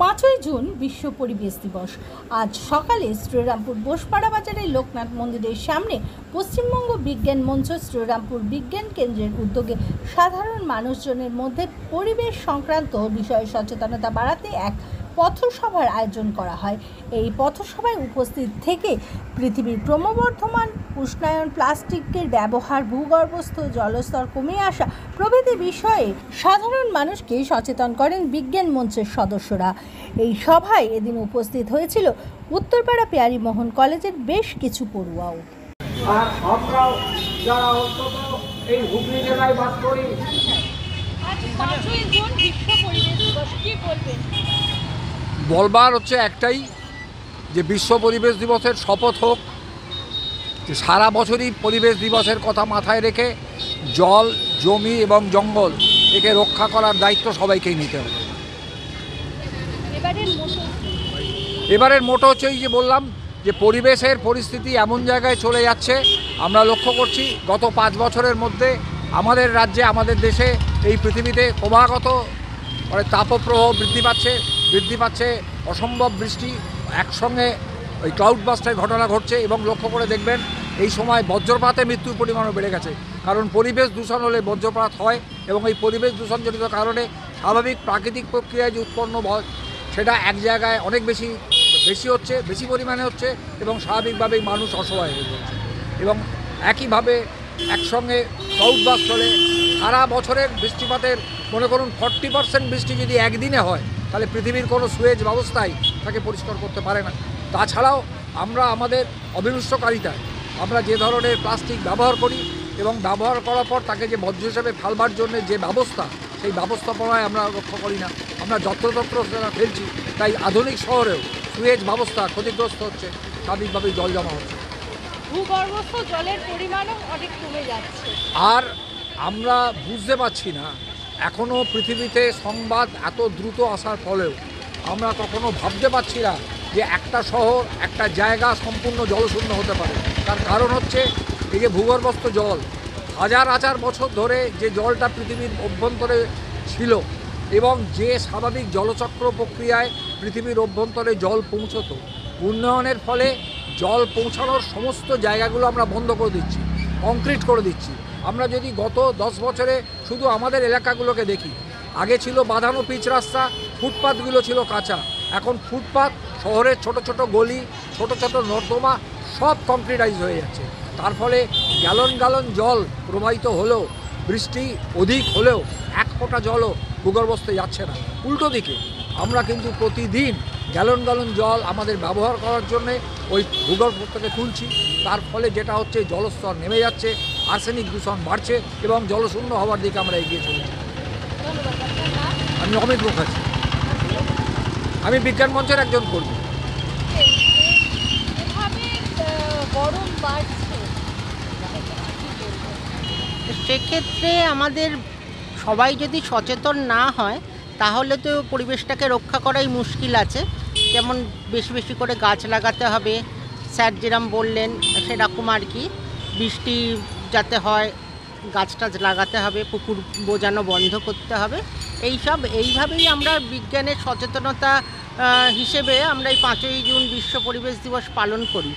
5ই June বিশ্ব পরিবেশ দিবস। আজ সকালে শ্রীরামপুর বোসপাড়া বাজারের লোকনাথ মন্দিরের সামনে পশ্চিমবঙ্গ বিজ্ঞান মঞ্চ শ্রীরামপুর বিজ্ঞান কেন্দ্রের উদ্যোগে সাধারণ মানুষজনের মধ্যে পরিবেশ সংক্রান্ত বিষয়ে সচেতনতা বাড়াতে এক পথসভার আয়োজন করা হয়। এই পথসভায় উপস্থিত থেকে পৃথিবীর ক্রমবর্ধমান উষ্ণায়ন, প্লাস্টিকের ব্যবহার, ভূগর্ভস্থ জলস্তর কমে আসা প্রভৃতি বিষয়ে সাধারণ মানুষকে সচেতন করেন বিজ্ঞান মঞ্চের সদস্যরা। এই সভায় এদিন উপস্থিত হয়েছিল উত্তরপাড়া পেয়ারি মোহন কলেজের বেশ কিছু পড়ুয়াও। আর আমরাও যারা অন্তত এই হুগলি জেলায় বাস করি। আজ 5ই জুন বিশ্ব পরিবেশ দিবস, কি বলবেন? বলবার হচ্ছে একটাই, যে বিশ্ব পরিবেশ দিবসের শপথ হোক যে সারা বছরই পরিবেশ দিবসের কথা মাথায় রেখে জল, জমি এবং জঙ্গল একে রক্ষা করার দায়িত্ব সবাইকেই নিতে হবে। এবারের মোটো হচ্ছে এই যে বললাম, যে পরিবেশের পরিস্থিতি এমন জায়গায় চলে যাচ্ছে, আমরা লক্ষ্য করছি গত 5 বছরের মধ্যে আমাদের রাজ্যে, আমাদের দেশে, এই পৃথিবীতে ক্রমাগত তাপপ্রবাহ বৃদ্ধি পাচ্ছে, অসম্ভব বৃষ্টি, একসঙ্গে ওই ক্লাউড বাস্টের ঘটনা ঘটছে। এবং লক্ষ্য করে দেখবেন এই সময় বজ্রপাতে মৃত্যুর পরিমাণও বেড়ে গেছে, কারণ পরিবেশ দূষণ হলে বজ্রপাত হয় এবং এই পরিবেশ দূষণজনিত কারণে স্বাভাবিক প্রাকৃতিক প্রক্রিয়ায় যে উৎপন্ন হয় সেটা এক জায়গায় অনেক বেশি পরিমাণে হচ্ছে এবং স্বাভাবিকভাবেই মানুষ অসহায় হয়ে যাচ্ছে। এবং একইভাবে একসঙ্গে ক্লাউড বাস্ট হলে সারা বছরের বৃষ্টিপাতের মনে করুন 40% বৃষ্টি যদি একদিনে হয়, তাহলে পৃথিবীর কোনো সুয়েজ ব্যবস্থাই তাকে পরিষ্কার করতে পারে না। তাছাড়াও আমরা আমাদের অবিনষ্টকারিতায় আমরা যে ধরনের প্লাস্টিক ব্যবহার করি এবং ব্যবহার করার পর তাকে যে বর্জ্য হিসেবে ফেলবার জন্য যে ব্যবস্থা, সেই ব্যবস্থাপনায় আমরা লক্ষ্য করি না, আমরা যত্রতত্র সেটা ফেলছি। তাই আধুনিক শহরেও সুয়েজ ব্যবস্থা ক্ষতিগ্রস্ত হচ্ছে, স্বাভাবিকভাবেই জল জমা হচ্ছে, ভূগর্ভস্থ জলের পরিমাণও অনেক কমে যাচ্ছে। আর আমরা বুঝতে পারছি না এখনও পৃথিবীতে সংবাদ এত দ্রুত আসার ফলেও আমরা কখনো ভাবতে পারছি না যে একটা শহর, একটা জায়গা সম্পূর্ণ জলশূন্য হতে পারে। তার কারণ হচ্ছে এই যে ভূগর্ভস্থ জল, হাজার বছর ধরে যে জলটা পৃথিবীর অভ্যন্তরে ছিল এবং যে স্বাভাবিক জলচক্র প্রক্রিয়ায় পৃথিবীর অভ্যন্তরে জল পৌঁছতো, উন্নয়নের ফলে জল পৌঁছানোর সমস্ত জায়গাগুলো আমরা বন্ধ করে দিচ্ছি, কংক্রিট করে দিচ্ছি। আমরা যদি গত 10 বছরে শুধু আমাদের এলাকাগুলোকে দেখি, আগে ছিল বাঁধানো পিচ রাস্তা, ফুটপাথগুলো ছিল কাঁচা। এখন ফুটপাথ, শহরের ছোট গলি, ছোট নর্দমা সব কংক্রিটাইজ হয়ে যাচ্ছে। তার ফলে গ্যালন জল প্রবাহিত হলেও, বৃষ্টি অধিক হলেও 1 ফোঁটা জলও ভূগর্ভস্থে যাচ্ছে না। উল্টো দিকে আমরা কিন্তু প্রতিদিন গ্যালন জল আমাদের ব্যবহার করার জন্যে ওই ভূগর্ভ থেকে তুলছি। তার ফলে যেটা হচ্ছে, জলস্তর নেমে যাচ্ছে, আর্সেনিক দূষণ বাড়ছে এবং জলশূন্য হওয়ার দিকে আমরা এগিয়ে চলেছি। আমি অমিত মুখার্জি, আমি বিজ্ঞান মঞ্চের একজন কর্মী। সেক্ষেত্রে আমাদের সবাই যদি সচেতন না হয় তাহলে তো পরিবেশটাকে রক্ষা করাই মুশকিল আছে। যেমন বেশি করে গাছ লাগাতে হবে, স্যার যেরকম বললেন সেরকম আর কি। বৃষ্টি যাতে হয় গাছটা লাগাতে হবে, পুকুর বোজানো বন্ধ করতে হবে। এইভাবেই আমরা বিজ্ঞানের সচেতনতা হিসেবে আমরা এই 5ই জুন বিশ্ব পরিবেশ দিবস পালন করি।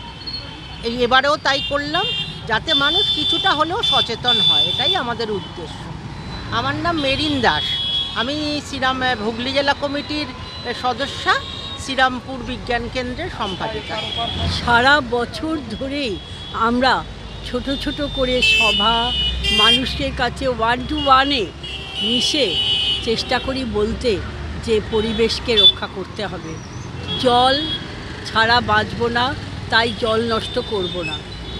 এবারেও তাই করলাম, যাতে মানুষ কিছুটা হলেও সচেতন হয়, এটাই আমাদের উদ্দেশ্য। আমার নাম মেরিন দাস, আমি হুগলি জেলা কমিটির সদস্যা, শ্রীরামপুর বিজ্ঞান কেন্দ্রের সম্পাদিকা। সারা বছর ধরেই আমরা ছোট করে সভা, মানুষের কাছে 1 to 1 মিশে চেষ্টা করি বলতে যে পরিবেশকে রক্ষা করতে হবে, জল ছাড়া বাঁচব না, তাই জল নষ্ট করব না।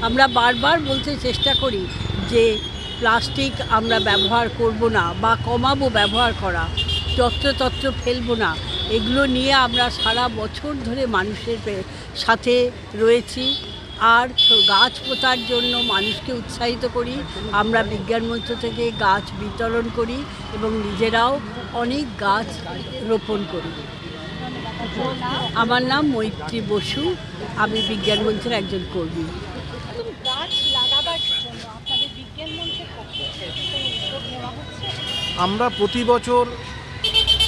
আমরা বারবার বলতে চেষ্টা করি যে প্লাস্টিক আমরা ব্যবহার করব না বা কমাবো ব্যবহার করা, যত্রতত্র ফেলবো না। এগুলো নিয়ে আমরা সারা বছর ধরে মানুষের সাথে রয়েছি। আর গাছ পোঁতার জন্য মানুষকে উৎসাহিত করি। আমরা বিজ্ঞান মঞ্চ থেকে গাছ বিতরণ করি এবং নিজেরাও অনেক গাছ রোপণ করি। আমার নাম মৈত্রী বসু, আমি বিজ্ঞান মঞ্চের একজন কর্মী। গাছ লাগাবার জন্য আপনাদের বিজ্ঞান মঞ্চের পক্ষ থেকে কোনো উদ্যোগ নেওয়া হচ্ছে? আমরা প্রতি বছর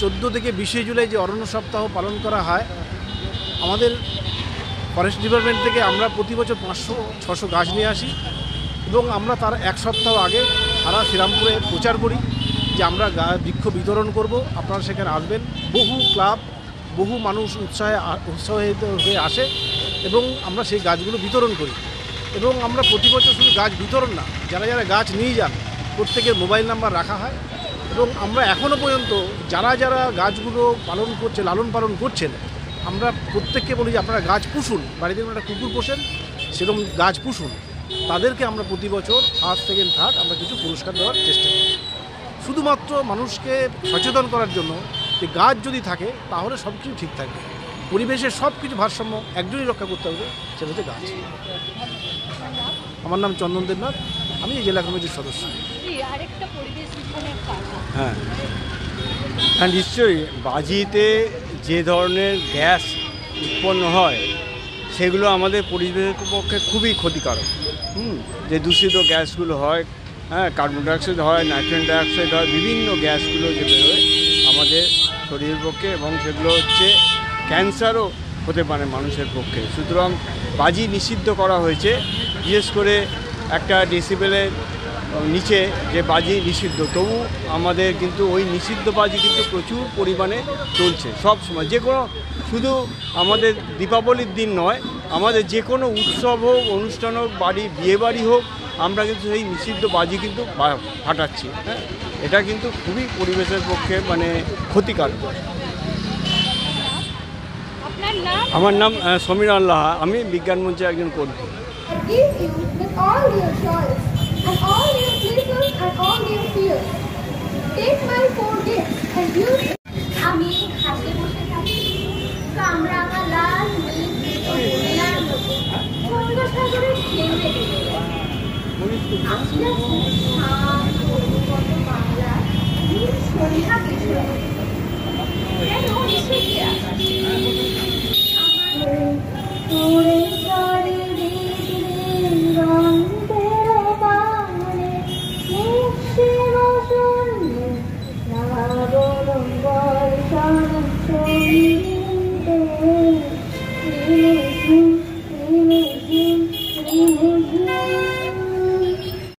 14 থেকে 20 জুলাই যে অরণ্য সপ্তাহ পালন করা হয়, আমাদের ফরেস্ট ডিপার্টমেন্ট থেকে আমরা প্রতি বছর 500-600 গাছ নিয়ে আসি এবং আমরা তার এক সপ্তাহ আগে সারা শ্রীরামপুরে প্রচার করি যে আমরা বৃক্ষ বিতরণ করব, আপনারা সেখানে আসবেন। বহু ক্লাব, বহু মানুষ উৎসাহিত হয়ে আসে এবং আমরা সেই গাছগুলো বিতরণ করি। এবং আমরা প্রতি বছর শুধু গাছ বিতরণ না, যারা যারা গাছ নিয়ে যান প্রত্যেকের মোবাইল নাম্বার রাখা হয় এবং আমরা এখনও পর্যন্ত যারা যারা গাছগুলো পালন করছে, লালন পালন করছেন, আমরা প্রত্যেককে বলি যে আপনারা গাছ পুষুন, বাড়িতে একটা কুকুর পোষেন সেরকম গাছ পুষুন। তাদেরকে আমরা প্রতি বছর ফার্স্ট, সেকেন্ড, থার্ড আমরা কিছু পুরস্কার দেওয়ার চেষ্টা করি, শুধুমাত্র মানুষকে সচেতন করার জন্য যে গাছ যদি থাকে তাহলে সব কিছু ঠিক থাকবে। পরিবেশের সব কিছু ভারসাম্য একজনই রক্ষা করতে হবে, সেটা হচ্ছে গাছ। আমার নাম চন্দন দেবনাথ, আমি এই জেলা কমিটির সদস্য। হ্যাঁ হ্যাঁ নিশ্চয়ই, বাজিতে যে ধরনের গ্যাস উৎপন্ন হয় সেগুলো আমাদের পরিবেশের পক্ষে খুবই ক্ষতিকারক। যে দূষিত গ্যাসগুলো হয়, হ্যাঁ, কার্বন ডাইঅক্সাইড হয়, নাইট্রোজেন ডাইঅক্সাইড হয়, বিভিন্ন গ্যাসগুলো যে বেরোয় আমাদের শরীরের পক্ষে, এবং সেগুলো হচ্ছে ক্যান্সারও হতে পারে মানুষের পক্ষে। সুতরাং বাজি নিষিদ্ধ করা হয়েছে, বিশেষ করে একটা ডেসিবেলের নিচে যে বাজি নিষিদ্ধ, তবু আমাদের কিন্তু ওই নিষিদ্ধ বাজি কিন্তু প্রচুর পরিমাণে চলছে সব সময়। যে কোনো, শুধু আমাদের দীপাবলির দিন নয়, আমাদের যে কোনো উৎসব হোক, অনুষ্ঠান হোক, বাড়ি, বিয়েবাড়ি হোক, আমরা কিন্তু সেই নিষিদ্ধ বাজি কিন্তু ফাটাচ্ছি। হ্যাঁ, এটা কিন্তু খুবই পরিবেশের পক্ষে মানে ক্ষতিকারক। আমার নাম সমীর আল্লাহ, আমি বিজ্ঞান মঞ্চে একজন কর্মী। And all new places and all new fears. Take my 4 gifts and use it. আমি ঘাসে বসে থাকি, কামরাঙা লাল নীলার মতো গঙ্গাসাগরের ঢেউয়ে ডুবে আসি আছে শান্ত কত বাংলা নীল সন্ধ্যা কিশোর কেন নিষেধে আকাশে আমার তোরে চরে রং Thank you.